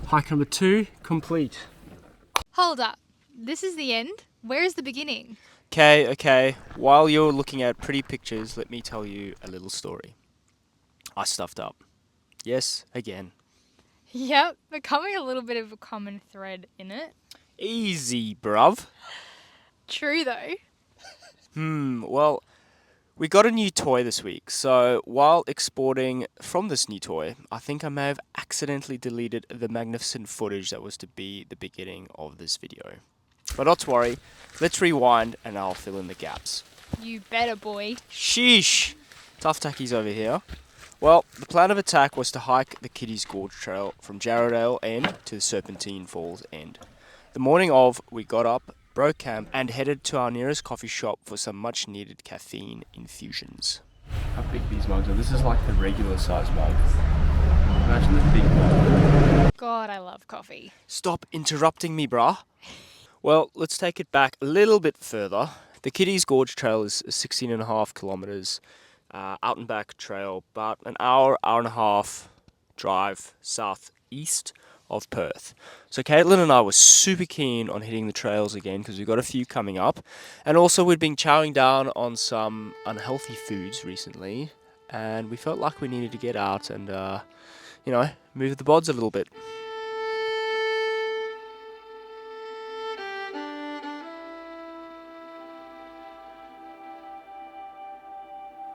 Hike number 2 complete. Hold up. This is the end? Where is the beginning? Okay. While you're looking at pretty pictures, let me tell you a little story. I stuffed up. Yes, again. Yep, becoming a little bit of a common thread in it. Easy, bruv. True though. Well, we got a new toy this week, so while exporting from this new toy, I think I may have accidentally deleted the magnificent footage that was to be the beginning of this video. But not to worry, let's rewind and I'll fill in the gaps. You better, boy. Sheesh! Tough tackies over here. Well, the plan of attack was to hike the Kitty's Gorge Trail from Jarrah end to the Serpentine Falls end. The morning of, we got up, broke camp, and headed to our nearest coffee shop for some much needed caffeine infusions. How big these mugs are? This is like the regular size mug. Imagine the big mug. God, I love coffee. Stop interrupting me, brah. Well, let's take it back a little bit further. The Kitty's Gorge Trail is 16.5 kilometres. Out and back trail, about an hour and a half drive southeast of Perth. So Caitlin and I were super keen on hitting the trails again because we've got a few coming up, and also we'd been chowing down on some unhealthy foods recently, and we felt like we needed to get out and move the bods a little bit.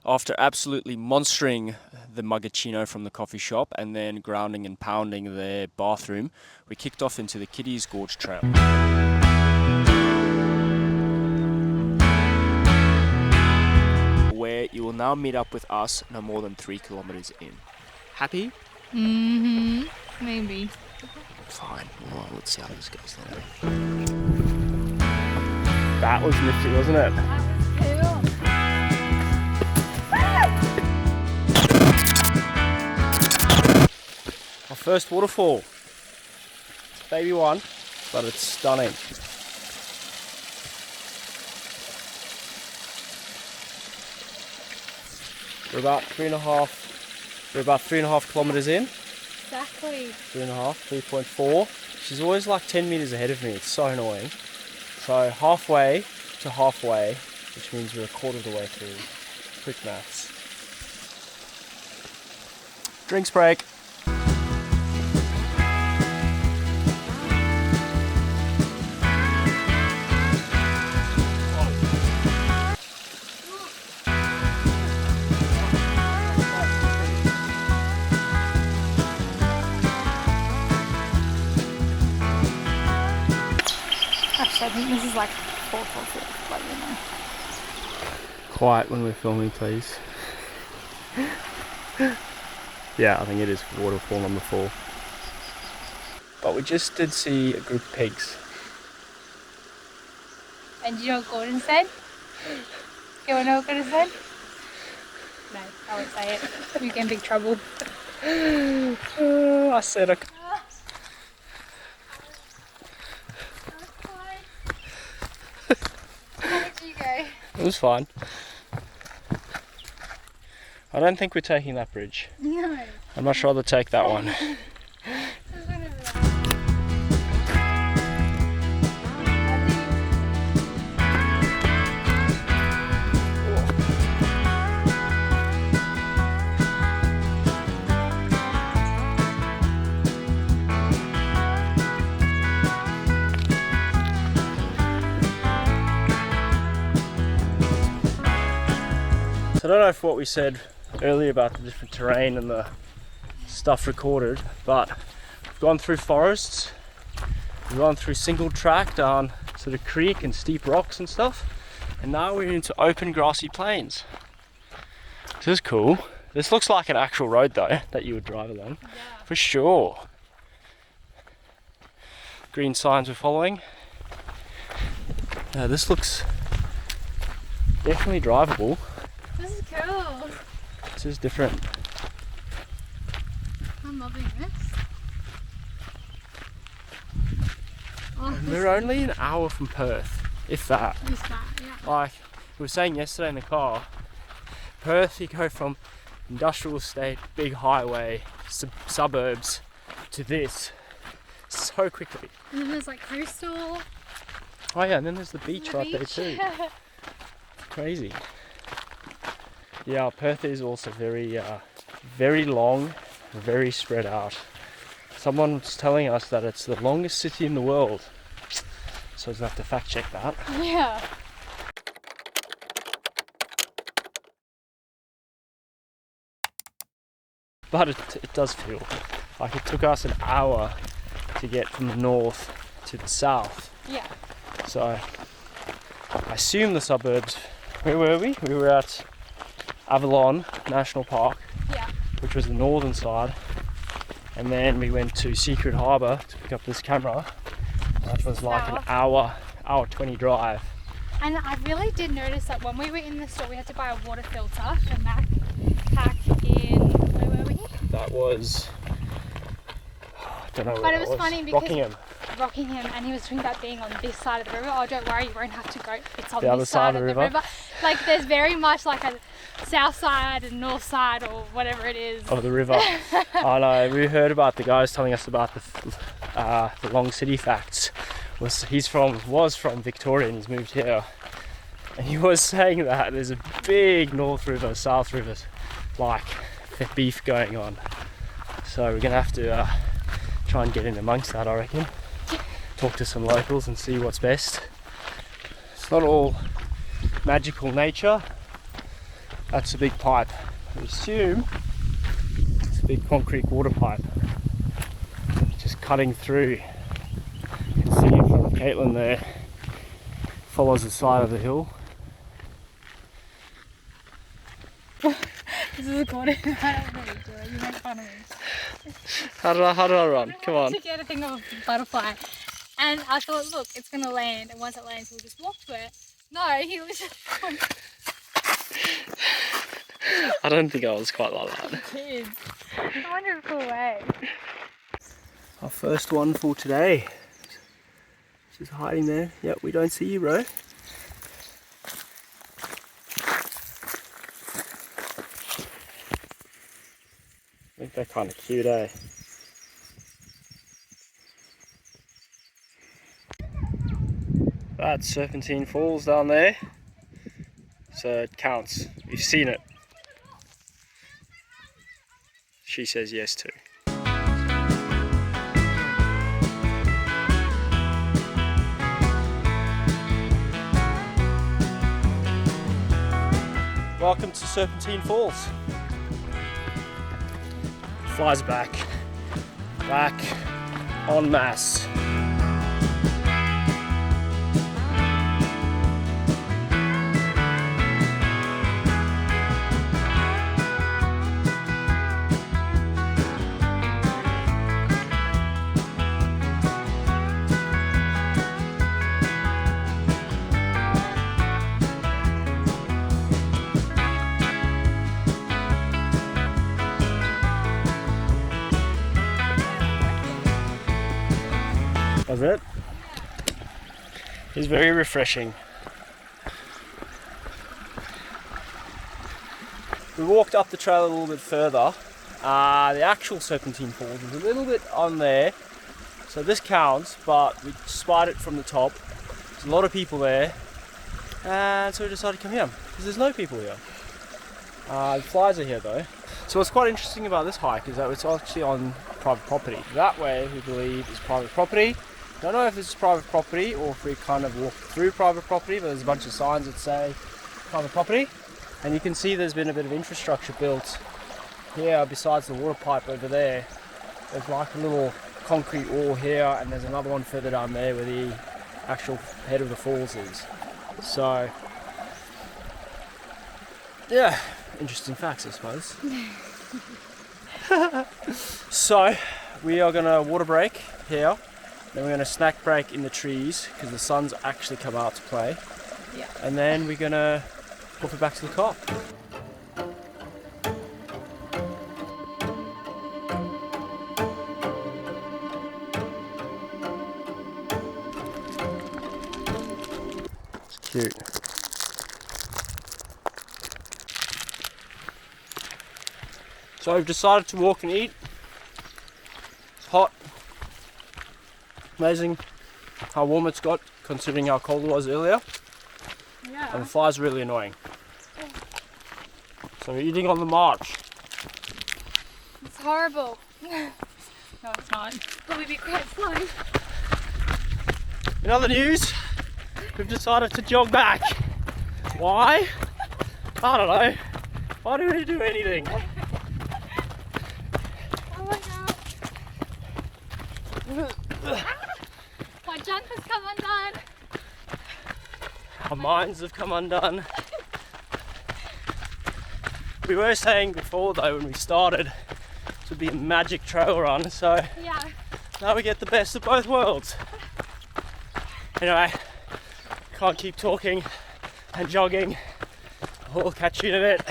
After absolutely monstering the mugacchino from the coffee shop and then grounding and pounding their bathroom, we kicked off into the Kitty's Gorge Trail. Where you will now meet up with us no more than 3 kilometres in. Happy? Maybe. Fine. Well, let's see how this goes then. That was nifty, wasn't it? Our first waterfall. It's baby one, but it's stunning. We're about 3.5 kilometres in. Exactly. 3.4. She's always like 10 metres ahead of me. It's so annoying. So halfway to halfway, which means we're a quarter of the way through. Quick maths. Drinks break. Actually, I think this is like 4th or 5th, but you know. Quiet when we're filming, please. Yeah, I think it is waterfall number 4. But we just did see a group of pigs. And do you know what Gordon said? You wanna know what Gordon said? No, I won't say it. You get in big trouble. I said I... How did you go? It was fine. I don't think we're taking that bridge. No. I'd much rather take that one. So I don't know if what we said earlier about the different terrain and the stuff recorded, but we've gone through forests, we've gone through single track down sort of creek and steep rocks and stuff, and now we're into open grassy plains. This is cool. This looks like an actual road though that you would drive along. Yeah. For sure. Green signs we're following. Yeah, this looks definitely drivable. This is cool. This is different. I'm loving this. Oh, We're only an hour from Perth, if that. this guy, yeah. Like we were saying yesterday in the car, Perth, you go from industrial estate, big highway, suburbs to this. so quickly. And then there's like coastal. Oh yeah, and then there's the beach right there too. Crazy. Yeah, Perth is also very, very long, very spread out. Someone was telling us that it's the longest city in the world. So we'll have to fact check that. Yeah. But it does feel like it took us an hour to get from the north to the south. Yeah. So I assume the suburbs, where were we? We were at Avalon National Park, Yeah. which was the northern side. And then we went to Secret Harbour to pick up this camera. That was like an hour 20 drive. And I really did notice that when we were in the store, we had to buy a water filter for Mac pack in, where were we? That was, I don't know where But it that was funny because Rockingham. And he was talking about being on this side of the river. Oh, don't worry, you won't have to go. It's on The other this side of the river. river. Like there's very much like a south side and north side or whatever it is. Of the river. I know, we heard about the guys telling us about the long city facts. Was from Victoria and he's moved here. And he was saying that there's a big North River, South River, like beef going on. So we're gonna have to try and get in amongst that, I reckon. Talk to some locals and see what's best. It's not all magical nature. That's a big pipe. I assume it's a big concrete water pipe. Just cutting through. You can see in front of Caitlin there. Follows the side of the hill. This is recording. I don't know what you're doing. You make fun of me. How do I run? Come on. To get a thing of a butterfly. And I thought, look, it's going to land. And once it lands, we'll just walk to it. No, he was just going. I don't think I was quite like that. Kids. I wonder if we're away. Our first one for today. She's hiding there. Yep, we don't see you, bro. I think they're kind of cute, eh? That's Serpentine Falls down there. So it counts. We've seen it. She says yes too. Welcome to Serpentine Falls. Flies back en masse. Was it? It's very refreshing. We walked up the trail a little bit further. The actual Serpentine Falls is a little bit on there, so this counts, but we spied it from the top. There's a lot of people there, and so we decided to come here because there's no people here. The flies are here though. So what's quite interesting about this hike is that it's actually on private property. That way we believe is private property. Don't know if it's private property or if we kind of walk through private property, but there's a bunch of signs that say private property. And you can see there's been a bit of infrastructure built here besides the water pipe over there. There's like a little concrete wall here, and there's another one further down there where the actual head of the falls is. So, yeah, interesting facts, I suppose. So, we are going to water break here. Then we're going to snack break in the trees because the sun's actually come out to play. Yeah. And then we're going to walk it back to the car. It's cute. So we've decided to walk and eat. It's hot. Amazing how warm it's got considering how cold it was earlier. Yeah. And the fly's really annoying. So we're eating on the march. It's horrible. No, it's not. Probably be quite slow. In other news, we've decided to jog back. Why? I don't know. Why do we do anything? Oh my god. My junk has come undone. Our minds have come undone. We were saying before though when we started it would be a magic trail run, so Yeah. now we get the best of both worlds. Anyway, can't keep talking and jogging. We'll catch you in a bit.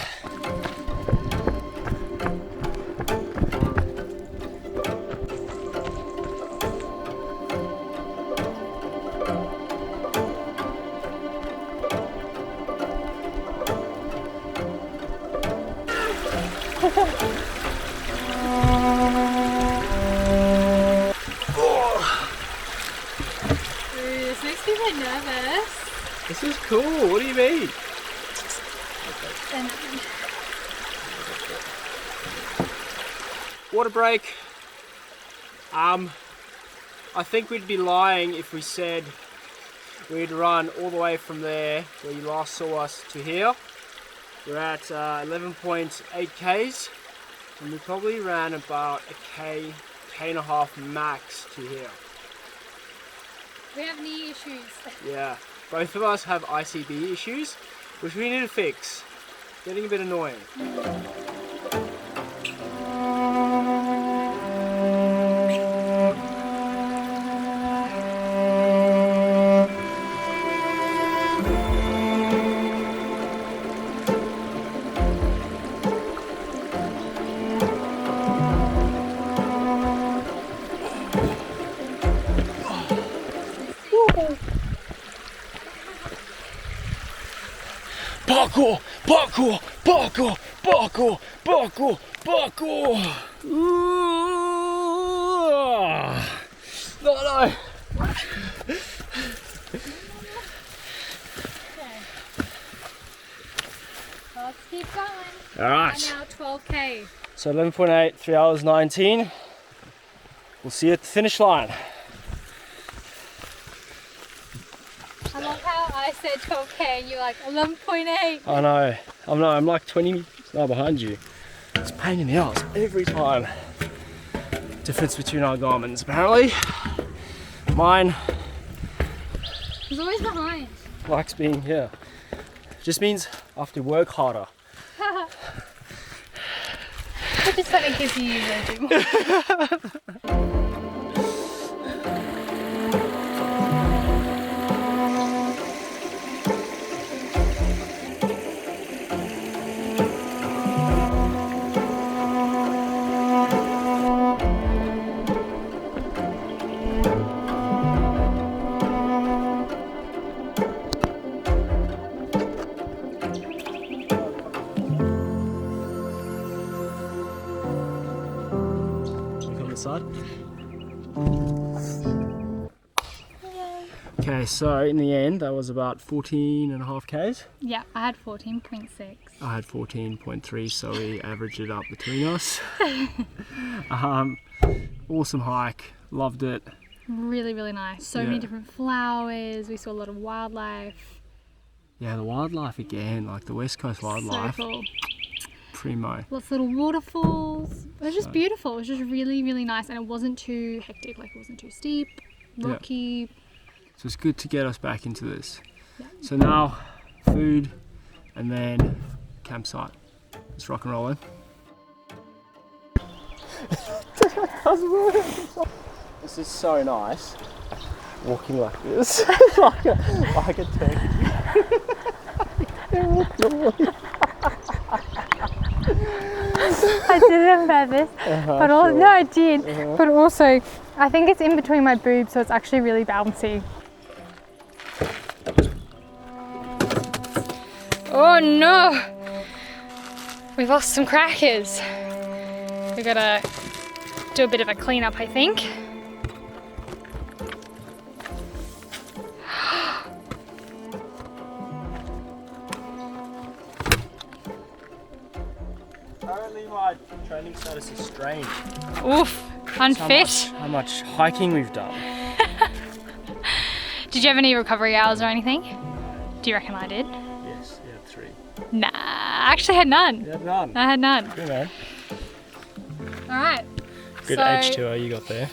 This makes me quite nervous. This is cool, what do you mean? Water break. I think we'd be lying if we said we'd run all the way from there where you last saw us to here. We're at 11.8 Ks and we probably ran about a K and a half max to here. We have knee issues. Yeah, both of us have ICB issues, which we need to fix. Getting a bit annoying. Parkour, parkour, parkour, parkour, parkour, parkour. No. Let's keep going. All right. We're now 12k. So 11.8, 3 hours 19. We'll see you at the finish line. I love how I said 12k and you're like 11.8. I know. I'm like 20 meters now behind you. It's a pain in the ass every time. Difference between our Garmins. Apparently, mine He's always behind. likes being here. Just means I have to work harder. I just thought it gives you energy. Side. Okay, so in the end that was about 14.5 Ks. Yeah, I had 14.6. I had 14.3, so we averaged it up between us. Awesome hike, loved it. Really, really nice. So many different flowers. We saw a lot of wildlife. Yeah, the wildlife again, like the West Coast wildlife. So cool. Primo. Lots of little waterfalls. It was just beautiful. It was just really, really nice, and it wasn't too hectic. Like it wasn't too steep, rocky. So it's good to get us back into this. Yeah. So now, food, and then campsite. Let's rock and roll in. This is so nice. Walking like this, like a turkey. I did it on purpose, but also, no, I did. But also, I think it's in between my boobs, so it's actually really bouncy. Oh no! We've lost some crackers. We've got to do a bit of a clean up, I think. my training status is strange. Oof, unfit. How much hiking we've done. Did you have any recovery hours or anything? Do you reckon I did? Yes, you had 3. Nah, I actually had none. You had none. I had none. Good man. Alright. Good so, H2O you got there.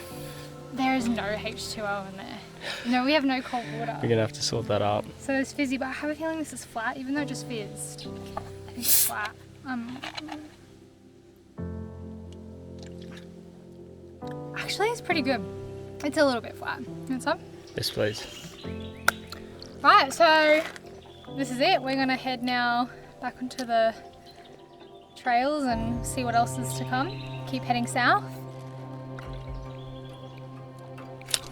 There is no H2O in there. No, we have no cold water. We're gonna have to sort that out. So it's fizzy, but I have a feeling this is flat, even though it just fizzed. I think it's flat. Actually, it's pretty good. It's a little bit flat. You want some? Yes, please. Right, so this is it. We're gonna head now back onto the trails and see what else is to come. Keep heading south.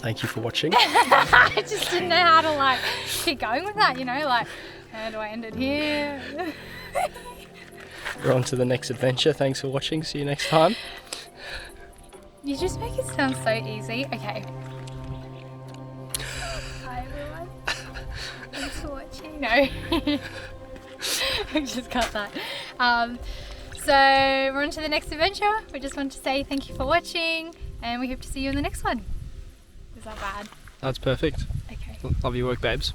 Thank you for watching. I just didn't know how to like keep going with that, you know, like how do I end it here? We're on to the next adventure. Thanks for watching. See you next time. You just make it sound so easy. Okay. Hi everyone. Thanks for watching. No. I just cut that. So we're on to the next adventure. We just want to say thank you for watching and we hope to see you in the next one. Is that bad? That's perfect. Okay. Love your work, babes.